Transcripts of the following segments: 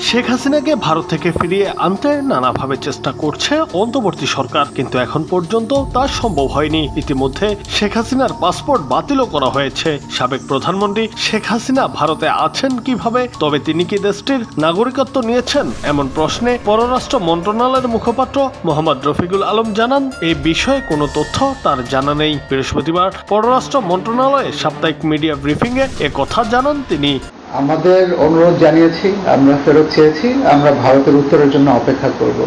শেখ হাসিনাকে ভারত থেকে ফিরিয়ে আনতে নানাভাবে চেষ্টা করছে অন্তর্বর্তী সরকার, কিন্তু এখন পর্যন্ত তা সম্ভব হয়নি। ইতিমধ্যে শেখ হাসিনার পাসপোর্ট বাতিলও করা হয়েছে। সাবেক প্রধানমন্ত্রী শেখ হাসিনা ভারতে আছেন কিভাবে, তবে তিনি কি দেশটির নাগরিকত্ব নিয়েছেন, এমন প্রশ্নে পররাষ্ট্র মন্ত্রণালয়ের মুখপাত্র মোহাম্মদ রফিকুল আলম জানান, এই বিষয়ে কোনো তথ্য তার জানা নেই। বৃহস্পতিবার পররাষ্ট্র মন্ত্রণালয়ে সাপ্তাহিক মিডিয়া ব্রিফিংয়ে একথা জানান তিনি। আমাদের অনুরোধ জানিয়েছি, আমরা ফেরত চেয়েছি, আমরা ভারতের উত্তরের জন্য অপেক্ষা করব।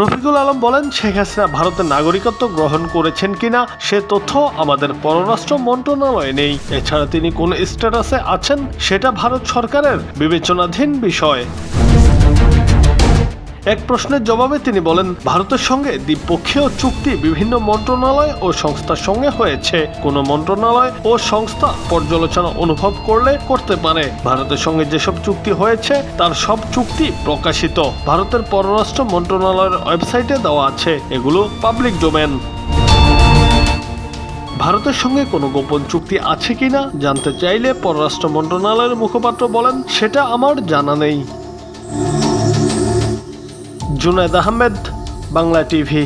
রফিকুল আলম বলেন, শেখ হাসিনা ভারতের নাগরিকত্ব গ্রহণ করেছেন কিনা সে তথ্য আমাদের পররাষ্ট্র মন্ত্রণালয়ে নেই। এছাড়া তিনি কোন স্ট্যাটাসে আছেন সেটা ভারত সরকারের বিবেচনাধীন বিষয়। এক প্রশ্নের জবাবে তিনি বলেন, ভারতের সঙ্গে দ্বিপক্ষীয় চুক্তি বিভিন্ন মন্ত্রণালয় ও সংস্থার সঙ্গে হয়েছে। কোন মন্ত্রণালয় ও সংস্থা পর্যালোচনা অনুভব করলে করতে পারে। ভারতের সঙ্গে যেসব চুক্তি হয়েছে তার সব চুক্তি প্রকাশিত, ভারতের পররাষ্ট্র মন্ত্রণালয়ের ওয়েবসাইটে দেওয়া আছে। এগুলো পাবলিক ডোমেন। ভারতের সঙ্গে কোনো গোপন চুক্তি আছে কিনা জানতে চাইলে পররাষ্ট্র মন্ত্রণালয়ের মুখপাত্র বলেন, সেটা আমার জানা নেই। জুনায়েদ আহমেদ, বাংলা টিভি।